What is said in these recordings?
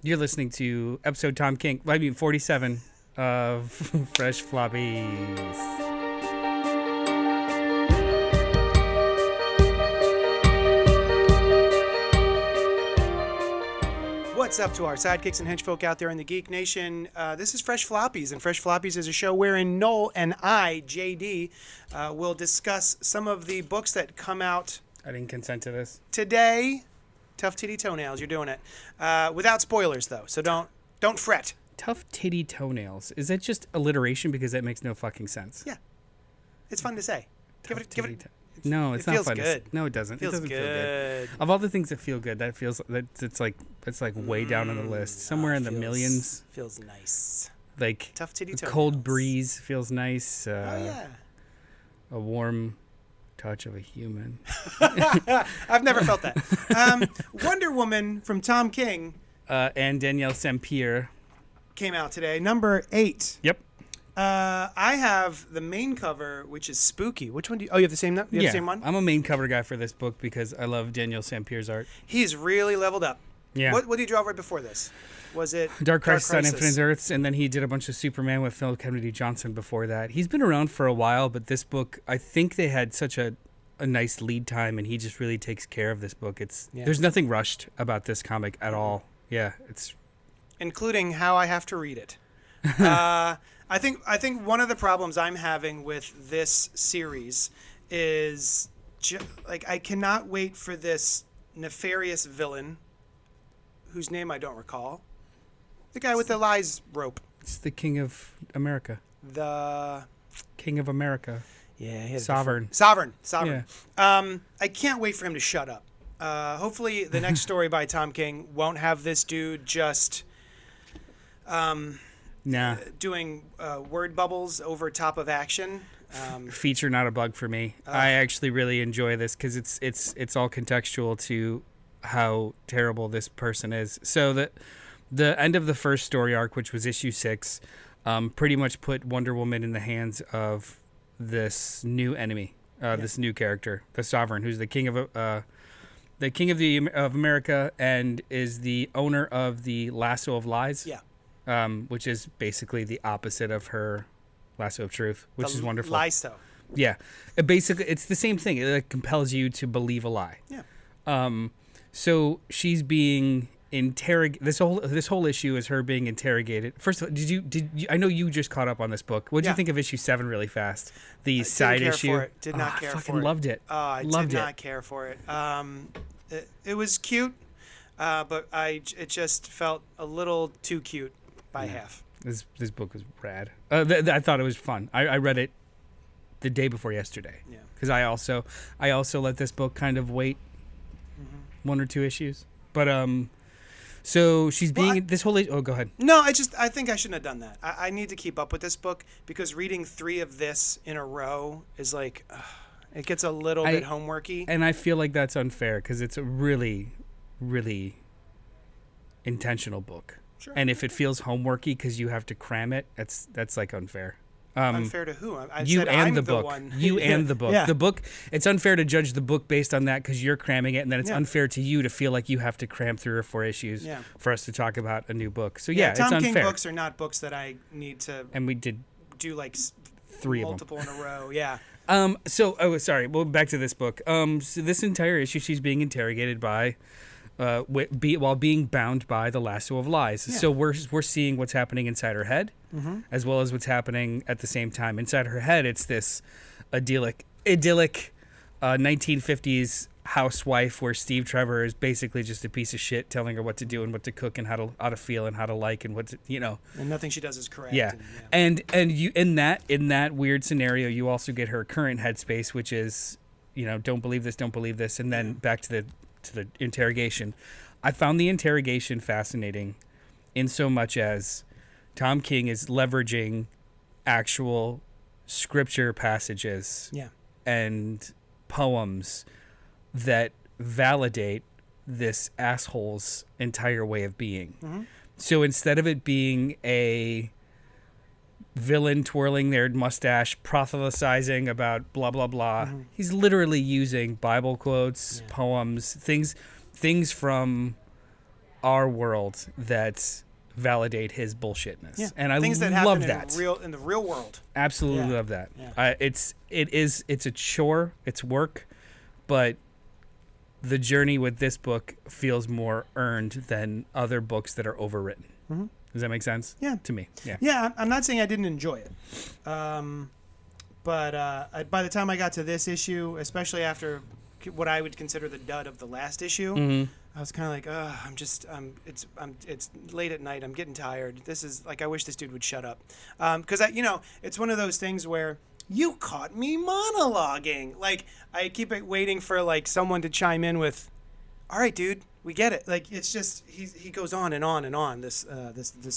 You're listening to episode 47 of Fresh Floppies. What's up to our sidekicks and henchfolk out there in the Geek Nation? This is Fresh Floppies, and Fresh Floppies is a show wherein Noel and I, JD, will discuss some of the books that come out. I didn't consent to this. Today. Tough titty toenails, you're doing it. Without spoilers, though, so don't fret. Tough titty toenails. Is that just alliteration? Because that makes no fucking sense. Yeah. It's fun to say. Give it. No, it's not fun. It feels good. No, it doesn't. It doesn't good. feel good. Of all the things that feel good, it's like way down on the list. Somewhere in the millions. Feels nice. Like tough titty toenails. A cold breeze feels nice. Oh yeah. A warm touch of a human. I've never felt that. Wonder Woman from Tom King and Danielle Sampere came out today, number 8. Yep. I have the main cover, which is spooky. Which one do you? Oh, you have the same. The same one. I'm a main cover guy for this book because I love Danielle Sampere's art. He's really leveled up. Yeah. What did you draw right before this? Was it Dark Crisis on Infinite Earths, and then he did a bunch of Superman with Phil Kennedy Johnson before that. He's been around for a while, but this book, I think they had such a nice lead time, and he just really takes care of this book. There's nothing rushed about this comic at all. Yeah, it's including how I have to read it. I think one of the problems I'm having with this series is I cannot wait for this nefarious villain whose name I don't recall. The guy with the lies rope. It's the King of America. The King of America. Yeah, he has Sovereign. Yeah. I can't wait for him to shut up. Hopefully the next story by Tom King won't have this dude just doing word bubbles over top of action. Feature not a bug for me. I actually really enjoy this because it's all contextual to how terrible this person is. So the end of the first story arc, which was issue 6, pretty much put Wonder Woman in the hands of this new enemy, this new character, the Sovereign, who's the king of America and is the owner of the Lasso of Lies. Yeah. Which is basically the opposite of her Lasso of Truth, which is wonderful. Lasso. Yeah. Basically, it's the same thing. It compels you to believe a lie. Yeah. So she's being interrogated. This whole issue is her being interrogated. First of all, did you? I know you just caught up on this book. What did you think of issue 7 really fast? The side issue. Did not care for it. I fucking loved it. I did not care for it. It was cute, but it just felt a little too cute by half. This book was rad. I thought it was fun. I read it the day before yesterday. Yeah. Because I also let this book kind of wait 1 or 2 issues. But so she's being this whole. Oh, go ahead. No, I think I shouldn't have done that. I need to keep up with this book because reading 3 of this in a row is like it gets a little bit homeworky. And I feel like that's unfair because it's a really, really intentional book. Sure. And if it feels homeworky because you have to cram it, that's like unfair. Unfair to who? You and the book. You and the book. Yeah. The book. It's unfair to judge the book based on that because you're cramming it, and then it's unfair to you to feel like you have to cram 3 or 4 issues for us to talk about a new book. So it's unfair. Tom King books are not books that I need to. And we did do like 3 multiple in a row. Yeah. Sorry. Well, back to this book. So this entire issue, she's being interrogated by. While being bound by the Lasso of Lies. Yeah. So we're seeing what's happening inside her head, as well as what's happening at the same time. Inside her head, it's this idyllic 1950s housewife where Steve Trevor is basically just a piece of shit telling her what to do and what to cook and how to feel and how to like and what to, And nothing she does is correct. Yeah. And you in that weird scenario, you also get her current headspace, which is, don't believe this, and then back to the interrogation. I found the interrogation fascinating in so much as Tom King is leveraging actual scripture passages and poems that validate this asshole's entire way of being. Mm-hmm. So instead of it being a villain twirling their mustache, proselytizing about blah, blah, blah. Mm-hmm. He's literally using Bible quotes, poems, things from our world that validate his bullshitness. Yeah. And I Things that love happen that. in the real world. Absolutely love that. It's a chore, it's work, but the journey with this book feels more earned than other books that are overwritten. Mm-hmm. Does that make sense? Yeah. To me. Yeah. Yeah, I'm not saying I didn't enjoy it. But by the time I got to this issue, especially after what I would consider the dud of the last issue, I was kind of like, it's late at night. I'm getting tired. This is like, I wish this dude would shut up. Because it's one of those things where you caught me monologuing. Like, I keep waiting for like someone to chime in with, all right, dude, we get it. Like, it's just he goes on and on and on. This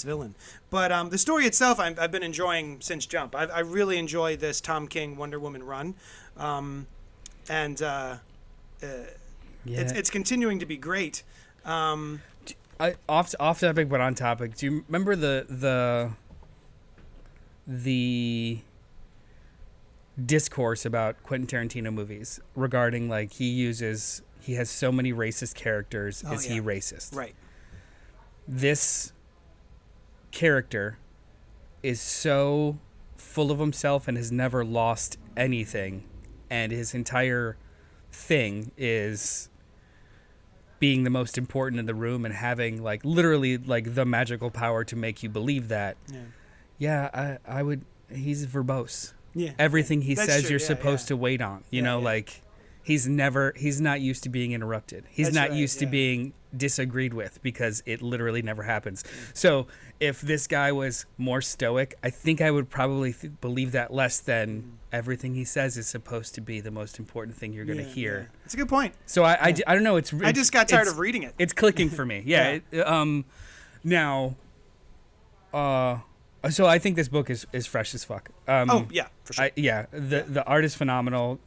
villain, but the story itself, I've been enjoying since Jump. I really enjoy this Tom King Wonder Woman run, it's continuing to be great. Off topic, but on topic. Do you remember the discourse about Quentin Tarantino movies regarding like he has so many racist characters? Is he racist? Right. This character is so full of himself and has never lost anything, and his entire thing is being the most important in the room and having like literally like the magical power to make you believe that. I would. He's verbose. Yeah. Everything he That's says true. you're supposed to wait on. You know, like he's not used to being interrupted. He's not used to being disagreed with, because it literally never happens. So if this guy was more stoic, I think I would probably believe that less than everything he says is supposed to be the most important thing you're going to hear. It's a good point. So I don't know. I just got tired of reading it. It's clicking for me. So I think this book is fresh as fuck. For sure. The art is phenomenal.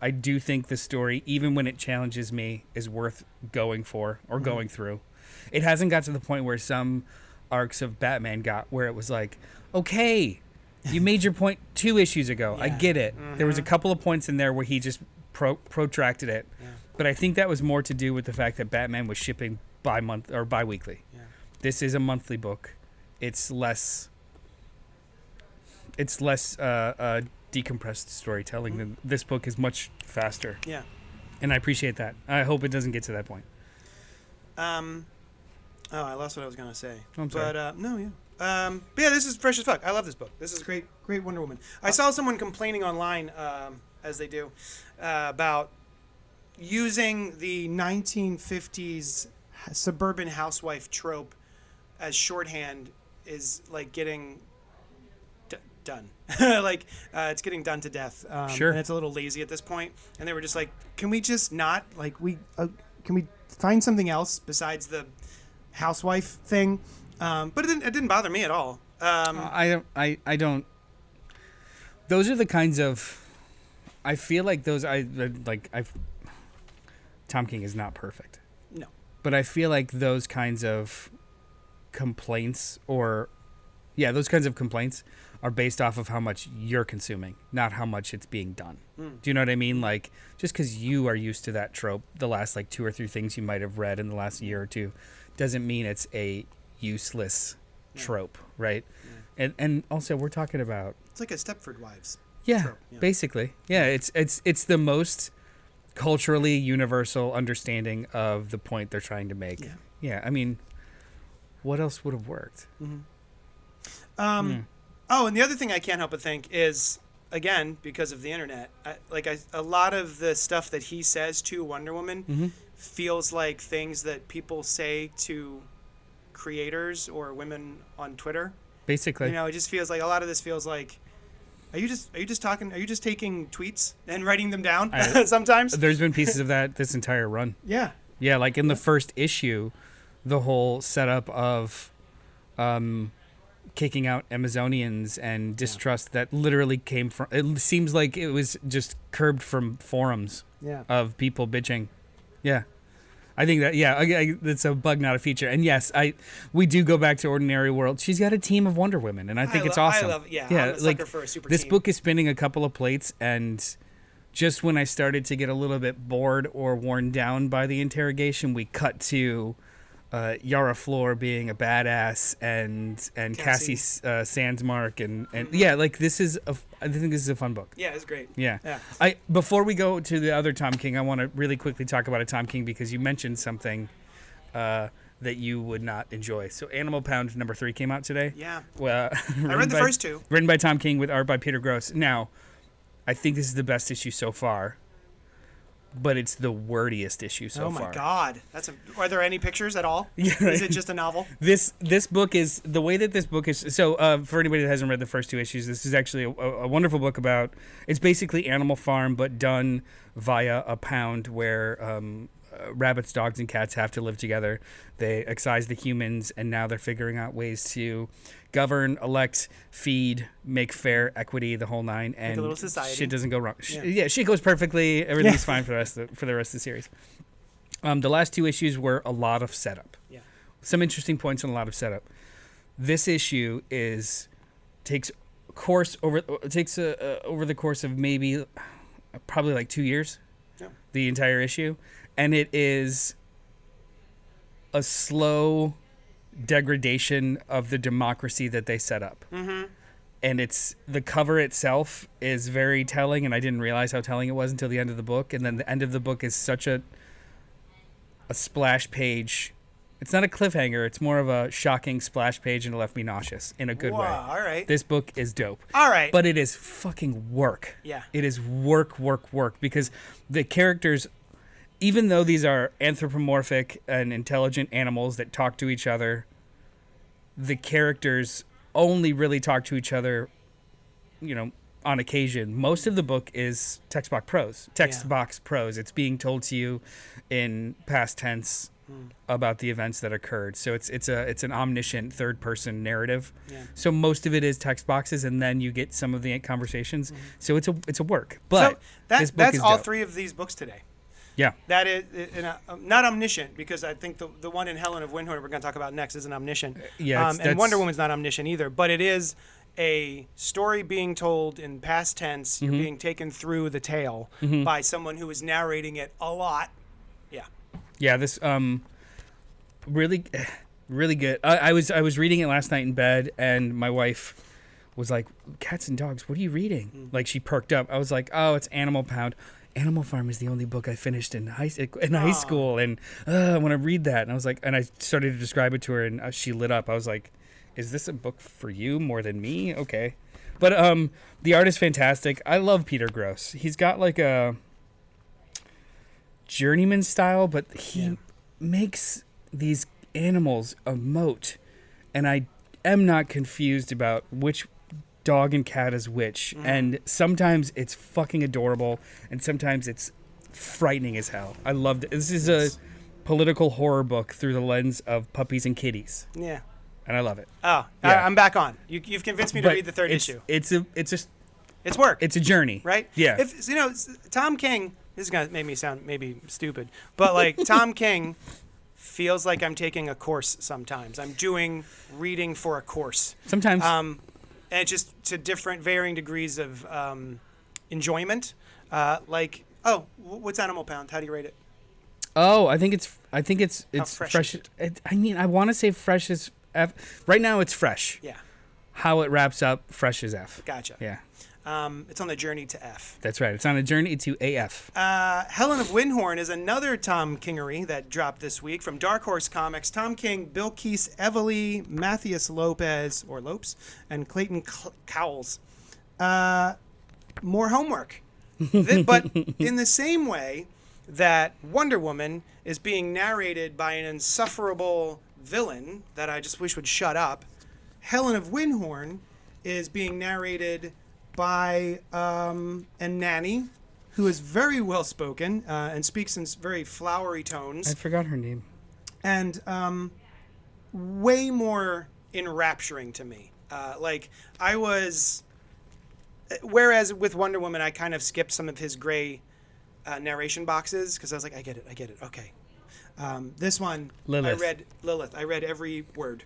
I do think the story, even when it challenges me, is worth going for or going through. It hasn't got to the point where some arcs of Batman got, where it was like, okay, you made your point 2 issues ago. I get it. There was a couple of points in there where he just protracted it, but I think that was more to do with the fact that Batman was shipping bi-month or bi-weekly. This is a monthly book. It's less decompressed storytelling than this book is much faster. Yeah. And I appreciate that. I hope it doesn't get to that point. I lost what I was going to say. Oh, I'm sorry. But this is fresh as fuck. I love this book. This is great Wonder Woman. I saw someone complaining online, as they do, about using the 1950s suburban housewife trope as shorthand is like getting done. It's getting done to death. Sure. And it's a little lazy at this point. And they were just like, can we just not can we find something else besides the housewife thing? But it didn't bother me at all. I don't. Those are the kinds of. I feel like those. Tom King is not perfect. No. But I feel like those kinds of complaints those kinds of complaints are based off of how much you're consuming, not how much it's being done. Do you know what I mean? Like, just because you are used to that trope, the last like 2 or 3 things you might have read in the last year or two, doesn't mean it's a useless trope, right? And also we're talking about, it's like a Stepford Wives. trope, basically. It's the most culturally universal understanding of the point they're trying to make. I mean, what else would have worked? Oh, and the other thing I can't help but think is, again, because of the internet, a lot of the stuff that he says to Wonder Woman feels like things that people say to creators or women on Twitter. Basically, it just feels like a lot of this feels like, are you just taking tweets and writing them down sometimes? There's been pieces of that this entire run. Yeah, like in the first issue, the whole setup of kicking out Amazonians and distrust that literally came from, it seems like it was just curbed from forums of people bitching. I think that it's a bug, not a feature. And yes, we do go back to Ordinary World. She's got a team of Wonder Women, and I think it's awesome. I'm a sucker for a super this team. book is spinning a couple of plates, and just when I started to get a little bit bored or worn down by the interrogation, we cut to Yara Flor being a badass and Cassie Sandsmark and yeah, like I think this is a fun book. Yeah, it's great. Yeah. Before we go to the other Tom King, I want to really quickly talk about a Tom King because you mentioned something that you would not enjoy. So Animal Pound #3 came out today. Yeah. Well, I read the first two. Written by Tom King with art by Peter Gross. Now, I think this is the best issue so far, but it's the wordiest issue so far. Oh my God. Are there any pictures at all? Yeah, right. Is it just a novel? This book is, the way that this book is, so for anybody that hasn't read the first two issues, this is actually a wonderful book about, it's basically Animal Farm, but done via a pound where rabbits, dogs, and cats have to live together. They excise the humans, and now they're figuring out ways to govern, elect, feed, make fair, equity, the whole nine, and like a little society. Shit doesn't go wrong. Yeah, shit goes perfectly. Everything's fine for the rest of the series. The last two issues were a lot of setup. Yeah. Some interesting points and a lot of setup. This issue takes over the course of maybe probably like 2 years. Yeah. The entire issue. And it is a slow degradation of the democracy that they set up. Mm-hmm. And the cover itself is very telling, and I didn't realize how telling it was until the end of the book. And then the end of the book is such a splash page. It's not a cliffhanger. It's more of a shocking splash page, and it left me nauseous in a good way. All right. This book is dope. All right. But it is fucking work. Yeah. It is work, because the characters, even though these are anthropomorphic and intelligent animals that talk to each other, the characters only really talk to each other, on occasion. Most of the book is text box prose. It's being told to you in past tense about the events that occurred. So it's an omniscient third person narrative. Yeah. So most of it is text boxes, and then you get some of the conversations. Mm-hmm. So it's a work. But so that's all three of these books today. Yeah. That is not omniscient, because I think the one in Helen of Wyndhorn we're going to talk about next isn't omniscient. And Wonder Woman's not omniscient either, but it is a story being told in past tense. You're being taken through the tale by someone who is narrating it a lot. Yeah. Yeah, this really good. I was reading it last night in bed, and my wife was like, "Cats and dogs, what are you reading?" Like, she perked up. I was like, "Oh, it's Animal Pound. Animal Farm is the only book I finished in high school, and I want to read that." And I was like, and I started to describe it to her, and she lit up. I was like, "Is this a book for you more than me?" Okay, but the art is fantastic. I love Peter Gross. He's got like a journeyman style, but he makes these animals emote, and I am not confused about which dog and cat is which. And sometimes it's fucking adorable, and sometimes it's frightening as hell. I loved it. This is a political horror book through the lens of puppies and kitties. Yeah. And I love it. Oh, yeah. I'm back on. You've convinced me to read the third issue. It's work. It's a journey. Right? Yeah. If Tom King, this is going to make me sound maybe stupid, but like Tom King feels like I'm taking a course sometimes. I'm doing reading for a course. Sometimes. And it's just to different varying degrees of enjoyment. What's Animal Pound? How do you rate it? Oh, I think it's fresh. I want to say fresh as F. Right now it's fresh. Yeah. How it wraps up, fresh as F. Gotcha. Yeah. It's on the journey to F. That's right. It's on a journey to AF. Helen of Wyndhorn is another Tom Kingery that dropped this week from Dark Horse Comics. Tom King, Bill Keese, Evely, Matthias Lopez, and Clayton Cowles. More homework. But in the same way that Wonder Woman is being narrated by an insufferable villain that I just wish would shut up, Helen of Wyndhorn is being narrated by a nanny who is very well spoken and speaks in very flowery tones. I forgot her name. And way more enrapturing to me. Whereas with Wonder Woman, I kind of skipped some of his gray narration boxes because I was like, I get it, okay. This one, Lilith. I read every word.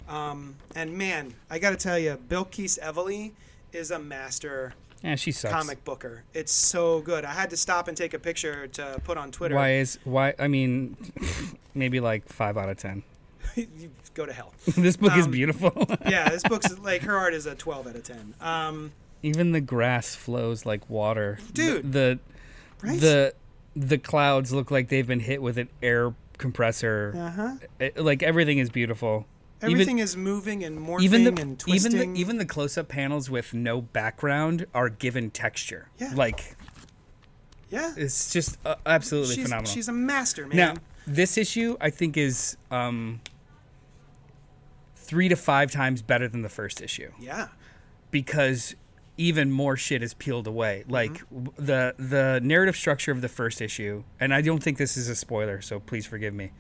And man, I got to tell you, Bill Keese Evely is a master she sucks. comic booker. It's so good. I had to stop and take a picture to put on Twitter. I mean, maybe like 5 out of 10. you go to hell. This book is beautiful. Yeah, this book's like, her art is a 12 out of 10. Even the grass flows like water. Dude. The clouds look like they've been hit with an air compressor. Like everything is beautiful. Everything is moving and morphing and twisting. Even the close-up panels with no background are given texture. Yeah. Like, yeah, it's just absolutely phenomenal. She's a master, man. Now, this issue I think is 3 to 5 times better than the first issue. Yeah. Because even more shit is peeled away. Like the narrative structure of the first issue, and I don't think this is a spoiler, so please forgive me.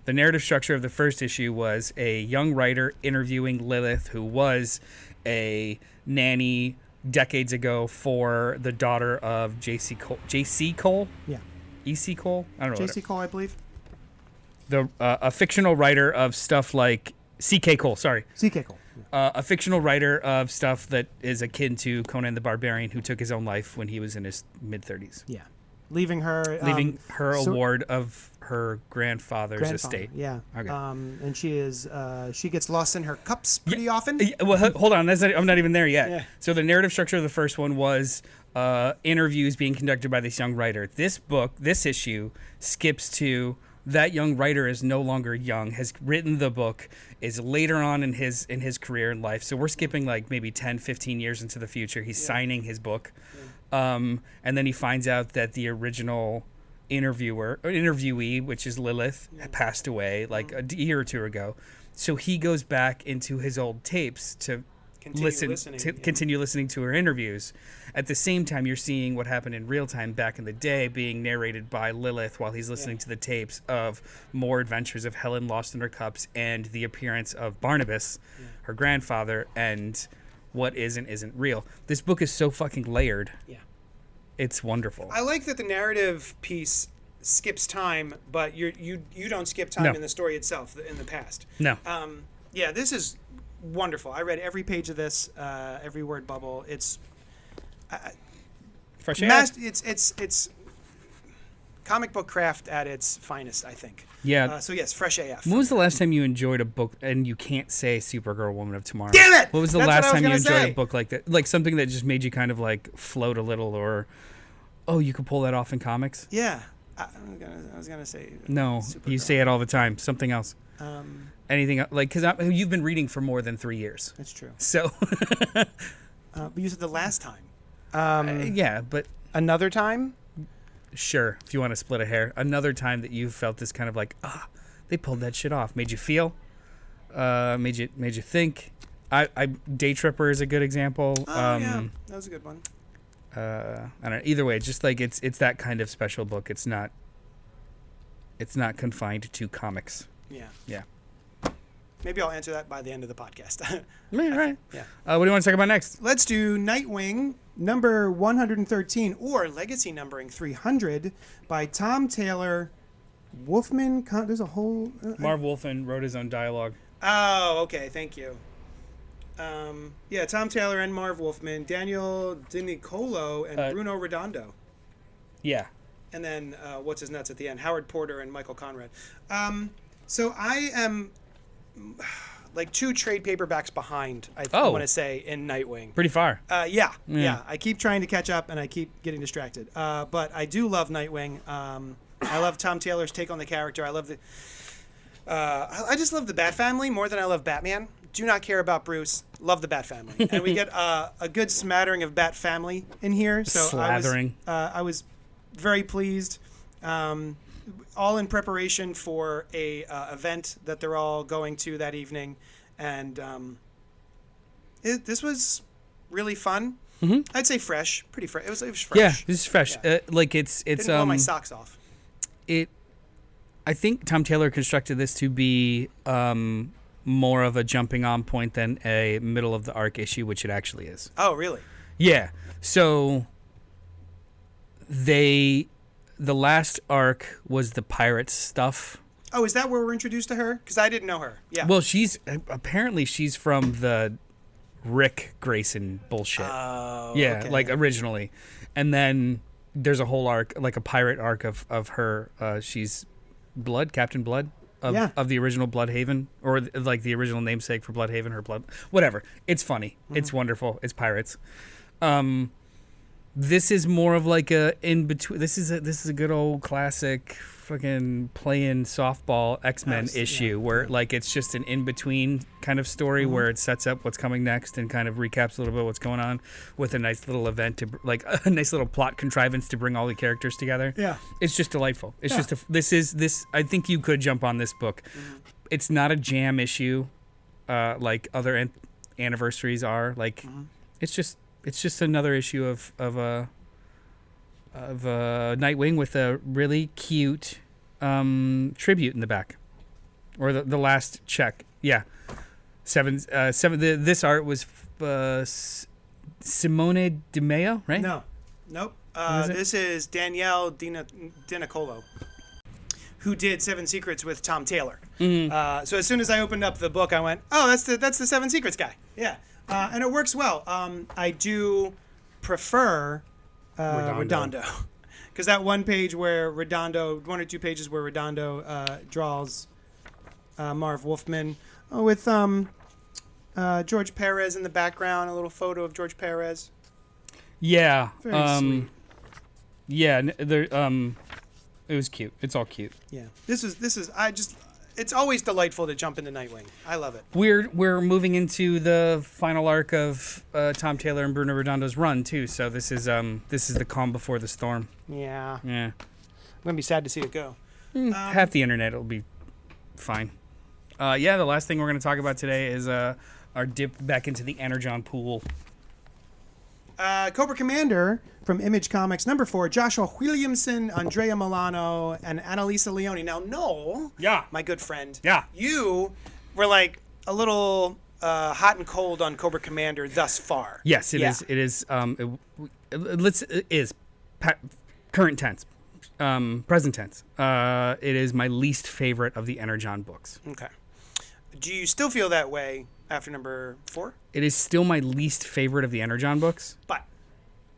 The narrative structure of the first issue was a young writer interviewing Lilith, who was a nanny decades ago for the daughter of J.C. Cole. J.C. Cole? Yeah. E.C. Cole? I don't know. J.C. Cole, I believe. A fictional writer of stuff like C.K. Cole, sorry. C.K. Cole. A fictional writer of stuff that is akin to Conan the Barbarian, who took his own life when he was in his mid-30s. Yeah. Leaving her award of her grandfather's estate. Yeah. Okay. And she gets lost in her cups pretty often. Well, hold on. I'm not even there yet. Yeah. So the narrative structure of the first one was interviews being conducted by this young writer. This issue skips to that young writer is no longer young, has written the book, is later on in his career and life. So we're skipping like maybe 10, 15 years into the future. He's signing his book. And then he finds out that the original interviewee, which is Lilith, passed away like a year or two ago. So he goes back into his old tapes to continue listening to her interviews. At the same time, you're seeing what happened in real time back in the day being narrated by Lilith while he's listening to the tapes of more adventures of Helen lost in her cups and the appearance of Barnabas, her grandfather, and what is and isn't real. This book is so fucking layered. Yeah. It's wonderful. I like that the narrative piece skips time, but you don't skip time in the story itself in the past. No. Yeah, this is wonderful. I read every page of this, every word bubble. It's fresh air. It's comic book craft at its finest, I think. Yeah. So yes, fresh AF. When was the last time you enjoyed a book, and you can't say Supergirl, Woman of Tomorrow? Damn it! What was the last time you enjoyed a book like that? Like something that just made you kind of like float a little, or you could pull that off in comics? Yeah. I was gonna say. No, Supergirl. You say it all the time. Something else. Anything like because you've been reading for more than 3 years. That's true. So. But you said the last time. Yeah, but another time. Sure, if you want to split a hair. Another time that you felt this kind of like, they pulled that shit off. Made you feel, made you think. Day Tripper is a good example. Yeah, that was a good one. I don't know. Either way, just like it's that kind of special book. It's not confined to comics. Yeah. Yeah. Maybe I'll answer that by the end of the podcast. Yeah, right. Yeah. What do you want to talk about next? Let's do Nightwing, number 113, or legacy numbering 300, by Tom Taylor. Wolfman, there's a whole... Marv Wolfman wrote his own dialogue. Oh, okay. Thank you. Yeah, Tom Taylor and Marv Wolfman, Daniel DiNicolo, and Bruno Redondo. Yeah. And then, what's his nuts at the end? Howard Porter and Michael Conrad. So I am... like 2 trade paperbacks behind, I want to say, in Nightwing. Pretty far. Yeah. I keep trying to catch up, and I keep getting distracted. But I do love Nightwing. I love Tom Taylor's take on the character. I love the... I just love the Bat Family more than I love Batman. Do not care about Bruce. Love the Bat Family. And we get a good smattering of Bat Family in here. So Slathering. I was very pleased. All in preparation for a event that they're all going to that evening, and this was really fun. Mm-hmm. I'd say fresh, pretty fresh. It was fresh. Yeah, this is fresh. Yeah. Like it's didn't blow my socks off. I think Tom Taylor constructed this to be more of a jumping on point than a middle of the arc issue, which it actually is. Oh, really? Yeah. So the last arc was the pirates stuff. Oh, is that where we're introduced to her? Because I didn't know her. Yeah. Well, she's from the Rick Grayson bullshit. Oh, yeah, okay. like originally. And then there's a whole arc, like a pirate arc of her. She's Captain Blood. of the original Bloodhaven, or like the original namesake for Bloodhaven, her blood, whatever. It's funny. It's wonderful. It's pirates. This is more of like a in between. This is a good old classic fucking playing softball X-Men issue where like it's just an in between kind of story where it sets up what's coming next and kind of recaps a little bit what's going on with a nice little event to like a nice little plot contrivance to bring all the characters together. Yeah, it's just delightful. It's just this. I think you could jump on this book. It's not a jam issue, like other anniversaries are. Like it's just another issue of Nightwing with a really cute tribute in the back, or the last check. Yeah, seven. This art was Simone Di Meo, right? Nope. This is Danielle DiNiccolo, who did Seven Secrets with Tom Taylor. So as soon as I opened up the book, I went, "Oh, that's the Seven Secrets guy." Yeah. And it works well. I do prefer Redondo. Because that one page where Redondo, one or two pages where Redondo draws Marv Wolfman with George Perez in the background, a little photo of George Perez. Yeah. Very sweet. Yeah, it was cute. It's all cute. Yeah. It's always delightful to jump into Nightwing. I love it. We're moving into the final arc of Tom Taylor and Bruno Redondo's run too. So this is the calm before the storm. Yeah. Yeah. I'm gonna be sad to see it go. Half the internet will be fine. The last thing we're gonna talk about today is our dip back into the Energon pool. Cobra Commander from Image Comics, number 4, Joshua Williamson, Andrea Milano, and Annalisa Leone. Now, Noel, my good friend, you were like a little hot and cold on Cobra Commander thus far. Yes, it is. It is. Current tense, present tense. It is my least favorite of the Energon books. Okay. Do you still feel that way after number 4? It is still my least favorite of the Energon books.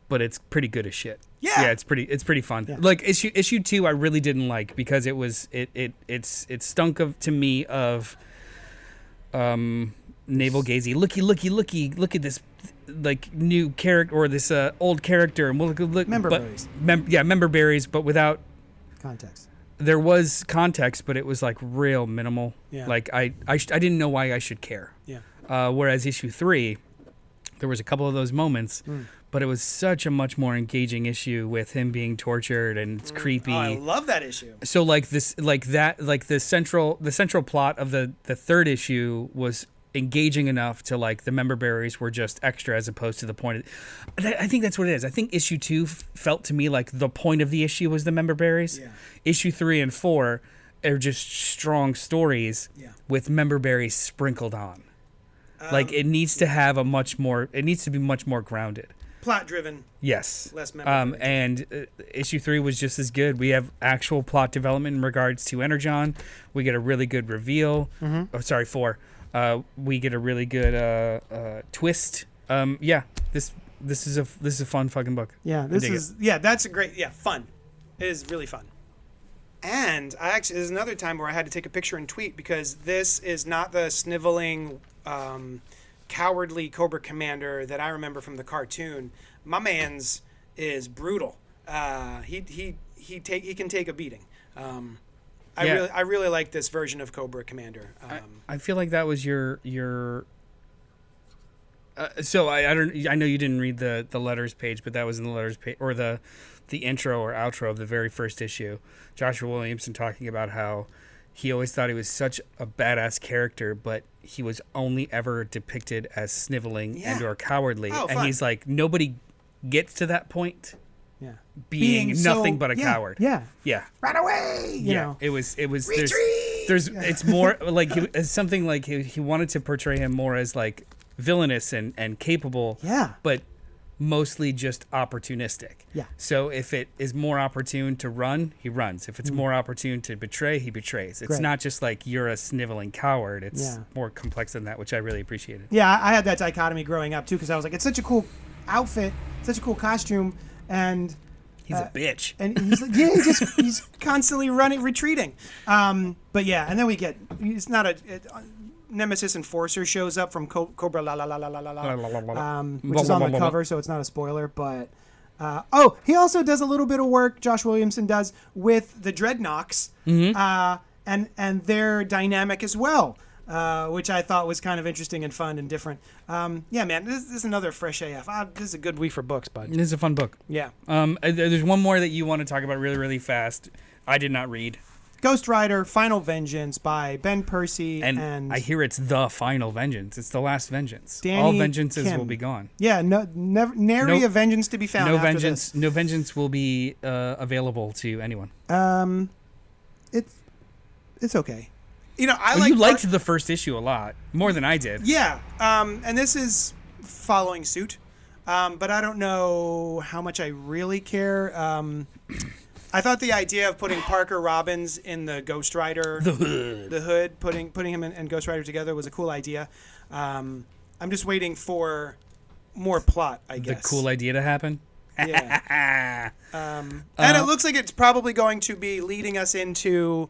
But it's pretty good as shit. Yeah, it's pretty fun. Yeah. Like issue 2, I really didn't like because it stunk to me of navel gazing. Look at this like new character or this old character, and look member berries. Member berries, but without context. There was context, but it was like real minimal. Yeah. Like I didn't know why I should care. Yeah. Whereas issue 3, there was a couple of those moments. But it was such a much more engaging issue with him being tortured and it's creepy. Oh, I love that issue. So the central plot of the third issue was engaging enough to like the member berries were just extra as opposed to the point. I think that's what it is. I think issue 2 felt to me like the point of the issue was the member berries. Yeah. Issue 3 and 4 are just strong stories with member berries sprinkled on. Like it needs to have it needs to be much more grounded. Plot driven. Yes. Less member. And issue 3 was just as good. We have actual plot development in regards to Energon. We get a really good reveal. Oh, sorry, 4. We get a really good twist. This is a fun fucking book. Yeah, that's a great fun. It is really fun. And there's another time where I had to take a picture and tweet because this is not the sniveling cowardly Cobra Commander that I remember from the cartoon. My man's is brutal. He can take a beating. I really like this version of Cobra Commander. I feel like that was your. So I know you didn't read the letters page, but that was in the letters page or the intro or outro of the very first issue. Joshua Williamson talking about how he always thought he was such a badass character, but he was only ever depicted as sniveling and or cowardly. And he's like, nobody gets to that point. Yeah. Being nothing but a coward. Yeah. Yeah. Run away. You know. It was Retreat! It's more like something like he wanted to portray him more as like villainous and capable. Yeah. But mostly just opportunistic. Yeah. So if it is more opportune to run, he runs. If it's more opportune to betray, he betrays. It's not just like you're a sniveling coward. It's more complex than that, which I really appreciated. Yeah, I had that dichotomy growing up too because I was like, it's such a cool outfit, such a cool costume, and He's a bitch. And he's like, he's constantly retreating. But yeah, and then we get, it's not Nemesis Enforcer shows up from Cobra La La La La La La La, which is on the cover, so it's not a spoiler. But he also does a little bit of work. Josh Williamson does with the Dreadnoks, and their dynamic as well, which I thought was kind of interesting and fun and different. Yeah, man, this is another fresh AF. This is a good week for books, bud. This is a fun book. Yeah. There's one more that you want to talk about really, really fast. I did not read. Ghost Rider: Final Vengeance by Ben Percy, and I hear it's the final vengeance. It's the last vengeance. Danny All vengeances Kim. will be gone. Yeah, nary a vengeance to be found. No after vengeance. this. No vengeance will be available to anyone. It's okay. You know, you liked the first issue a lot more than I did. Yeah, and this is following suit, but I don't know how much I really care. I thought the idea of putting Parker Robbins in the Ghost Rider, the hood, putting him and Ghost Rider together was a cool idea. I'm just waiting for more plot, I guess. The cool idea to happen. Yeah. And it looks like it's probably going to be leading us into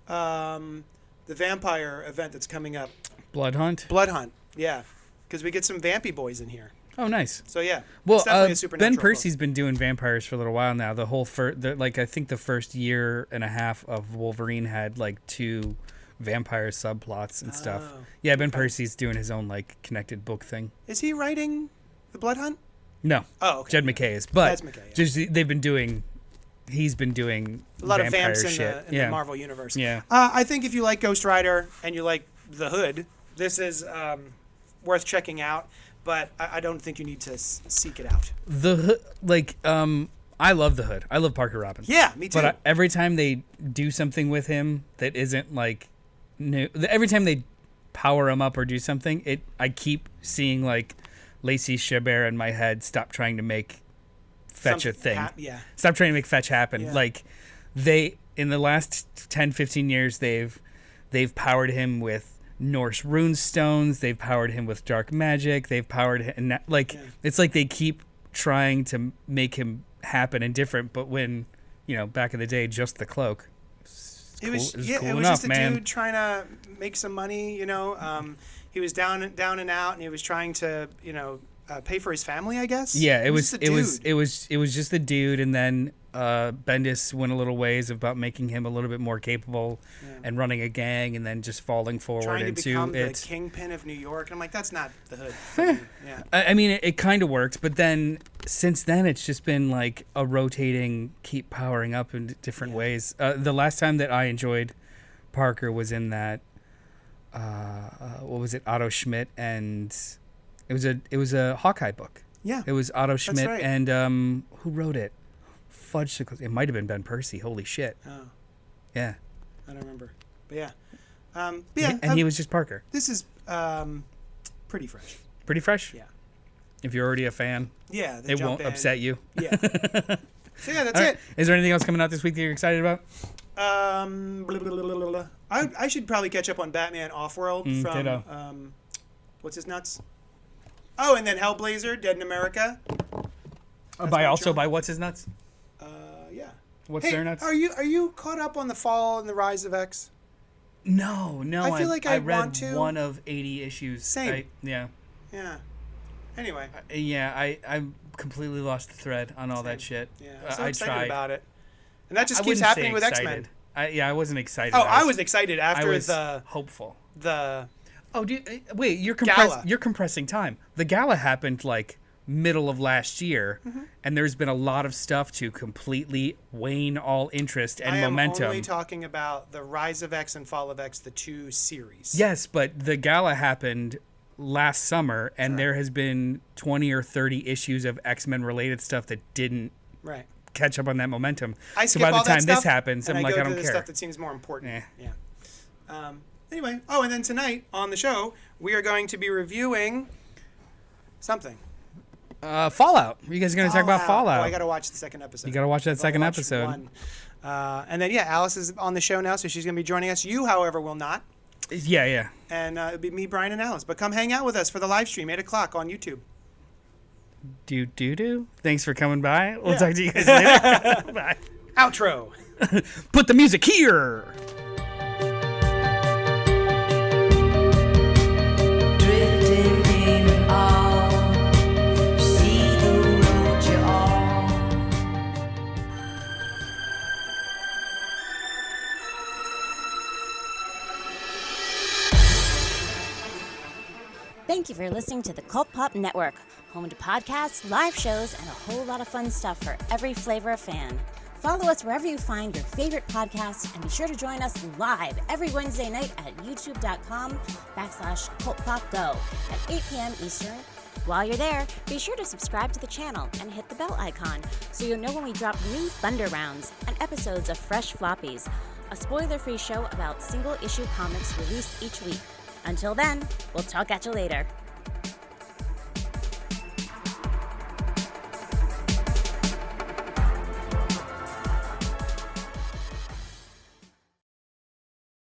the vampire event that's coming up. Blood Hunt. Yeah, because we get some vampy boys in here. Oh, nice. So yeah, well, it's definitely a supernatural Ben Percy's book. been doing vampires for a little while now. The whole I think the first year and a half of Wolverine had like 2 vampire subplots and stuff. Yeah, Ben Percy's doing his own like connected book thing. Is he writing the Blood Hunt? No. Oh, okay. Jed McKay is, but That's McKay, yeah. just he's been doing A lot of vampire vamps in shit. the Marvel universe. Yeah. I think if you like Ghost Rider and you like the Hood, this is worth checking out. But I don't think you need to seek it out. The Hood, I love the Hood. I love Parker Robbins. Yeah, me too. But every time they do something with him that isn't like new, every time they power him up or do something, I keep seeing like Lacey Chabert in my head. Stop trying to make Fetch a thing. Yeah. Stop trying to make Fetch happen. Yeah. Like in the last 10, 15 years, they've powered him with Norse rune stones. They've powered him with dark magic. They've powered him, it's like they keep trying to make him happen and different. But when, back in the day, just the cloak. It was enough, just a man. dude trying to make some money. He was down and out, and he was trying to pay for his family, I guess. Yeah, it was just just the dude, and then Bendis went a little ways about making him a little bit more capable and running a gang, and then just falling forward trying to into become it. the kingpin of New York. And I'm like, that's not the Hood. Yeah. I mean, it kind of worked, but then since then, it's just been like a rotating, keep powering up in different ways. The last time that I enjoyed Parker was in that, what was it, Otto Schmidt, and it was a Hawkeye book. Yeah. It was Otto Schmidt, right. and who wrote it? Fudge. It might have been Ben Percy. Holy shit. Oh, Yeah. I don't remember. But yeah. And he was just Parker. This is pretty fresh. Pretty fresh? Yeah. If you're already a fan, Yeah. it won't upset you. Yeah. So yeah, that's All right. it. Is there anything else coming out this week that you're excited about? I should probably catch up on Batman Offworld from ditto. What's his nuts? Oh, and then Hellblazer, Dead in America. By what's his nuts? Yeah. What's Hey, their nuts? are you caught up on the Fall and the Rise of X? No. I feel like I read want to. one of 80 issues. Same. Yeah. Anyway. I completely lost the thread on all that shit. Yeah. I'm so I excited tried. about it. And that just I keeps wouldn't happening say with excited. X-Men. I wasn't excited. Oh, I was excited I after was the hopeful. Oh, dude, wait, you're Gala. You're compressing time. The gala happened like middle of last year, and there's been a lot of stuff to completely wane all interest and I am momentum. only talking about the Rise of X and Fall of X, the 2 series. Yes, but the gala happened last summer, and there has been 20 or 30 issues of X-Men related stuff that didn't Right. catch up on that momentum. I So skip by the all that time this stuff, happens, and I'm like, go I to don't the care. stuff that seems more important. Eh. Yeah. Anyway, and then tonight on the show, we are going to be reviewing something. Fallout. You guys are going to talk about Fallout. Oh, I got to watch the second episode. You got to watch that I've second only watched episode. one. And then, Alice is on the show now, so she's going to be joining us. You, however, will not. Yeah. And it'll be me, Brian, and Alice. But come hang out with us for the live stream, 8 o'clock on YouTube. Do. Thanks for coming by. We'll talk to you guys later. Bye. Outro. Put the music here. Thank you for listening to the CultPop Network, home to podcasts, live shows, and a whole lot of fun stuff for every flavor of fan. Follow us wherever you find your favorite podcasts, and be sure to join us live every Wednesday night at youtube.com/CultPopGo at 8 p.m. Eastern. While you're there, be sure to subscribe to the channel and hit the bell icon so you'll know when we drop new Thunder Rounds and episodes of Fresh Floppies, a spoiler-free show about single-issue comics released each week. Until then, we'll talk at you later.